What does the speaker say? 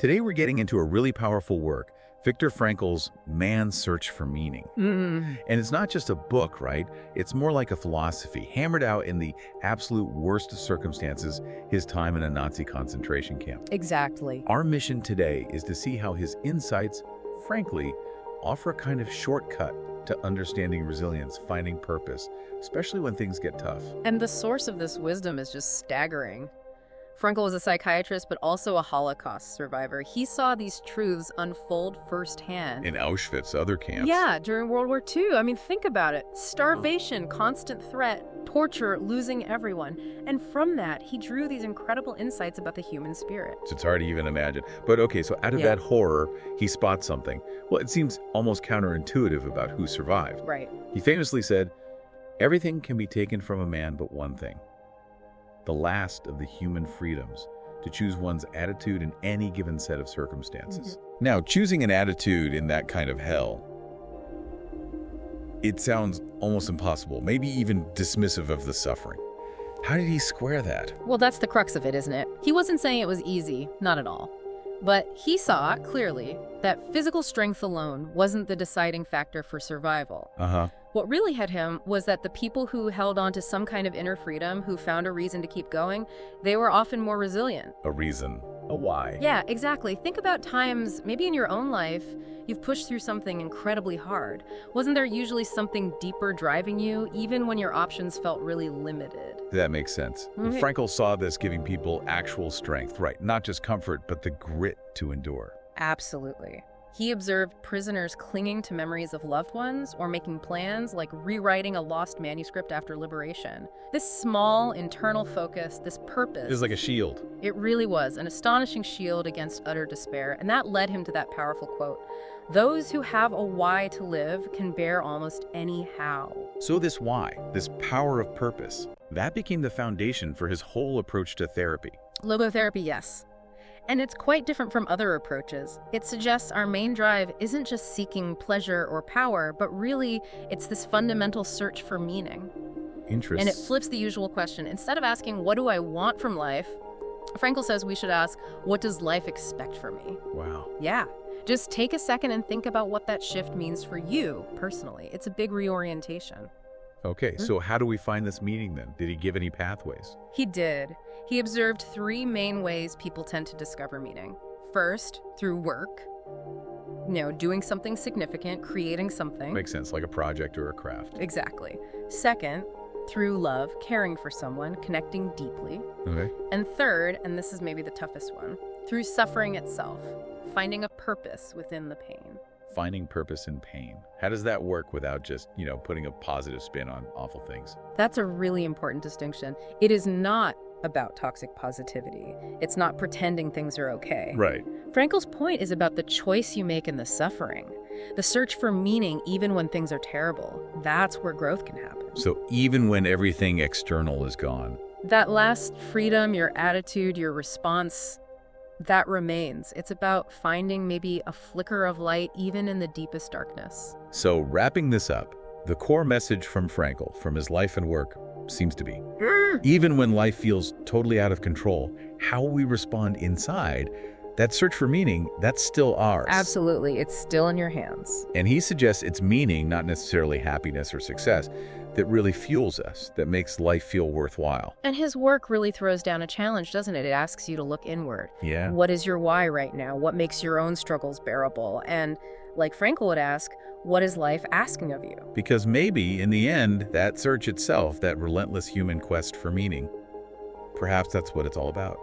Today we're getting into a really powerful work, Viktor Frankl's Man's Search for Meaning. And it's not just a book, right? It's more like a philosophy, hammered out in the absolute worst of circumstances, his time in a Nazi concentration camp. Exactly. Our mission today is to see how his insights, frankly, offer a kind of shortcut to understanding resilience, finding purpose, especially when things get tough. And the source of this wisdom is just staggering. Frankl was a psychiatrist, but also a Holocaust survivor. He saw these truths unfold firsthand. In Auschwitz, other camps. Yeah, during World War II. I mean, think about it. Starvation, constant threat, torture, losing everyone. And from that, he drew these incredible insights about the human spirit. It's hard to even imagine. But okay, so out of that horror, he spots something. Well, it seems almost counterintuitive about who survived. Right. He famously said, "Everything can be taken from a man but one thing. The last of the human freedoms, to choose one's attitude in any given set of circumstances." Now, choosing an attitude in that kind of hell, it sounds almost impossible, maybe even dismissive of the suffering. How did he square that? Well, that's the crux of it, isn't it? He wasn't saying it was easy, not at all. But he saw clearly that physical strength alone wasn't the deciding factor for survival. What really hit him was that the people who held on to some kind of inner freedom, who found a reason to keep going, they were often more resilient. A reason, a why. Yeah, exactly. Think about times, maybe in your own life, you've pushed through something incredibly hard. Wasn't there usually something deeper driving you, even when your options felt really limited? That makes sense. Frankl saw this giving people actual strength, right? Not just comfort, but the grit to endure. Absolutely. He observed prisoners clinging to memories of loved ones or making plans like rewriting a lost manuscript after liberation. This small internal focus, this purpose. It was like a shield. It really was an astonishing shield against utter despair. And that led him to that powerful quote, "Those who have a why to live can bear almost any how." So this why, this power of purpose, that became the foundation for his whole approach to therapy. Logotherapy, yes. And it's quite different from other approaches. It suggests our main drive isn't just seeking pleasure or power, but really it's this fundamental search for meaning. Interesting. And it flips the usual question. Instead of asking, what do I want from life? Frankl says we should ask, what does life expect from me? Wow. Yeah. Just take a second and think about what that shift means for you personally. It's a big reorientation. Okay, so how do we find this meaning then? Did he give any pathways? He did. He observed three main ways people tend to discover meaning. First, through work. Doing something significant, creating something. Makes sense, like a project or a craft. Exactly. Second, through love, caring for someone, connecting deeply. Okay. And third, and this is maybe the toughest one, through suffering itself, finding a purpose within the pain. Finding purpose in pain. How does that work without just, putting a positive spin on awful things? That's a really important distinction. It is not about toxic positivity. It's not pretending things are okay. Right. Frankl's point is about the choice you make in the suffering, the search for meaning even when things are terrible. That's where growth can happen. So even when everything external is gone. That last freedom, your attitude, your response, that remains. It's about finding maybe a flicker of light even in the deepest darkness. So wrapping this up, the core message from Frankl, from his life and work, seems to be, even when life feels totally out of control, how we respond inside, that search for meaning, that's still ours. Absolutely. It's still in your hands. And he suggests it's meaning, not necessarily happiness or success, that really fuels us, that makes life feel worthwhile. And his work really throws down a challenge, doesn't it? It asks you to look inward. Yeah. What is your why right now? What makes your own struggles bearable? And like Frankl would ask, what is life asking of you? Because maybe, in the end, that search itself, that relentless human quest for meaning, perhaps that's what it's all about.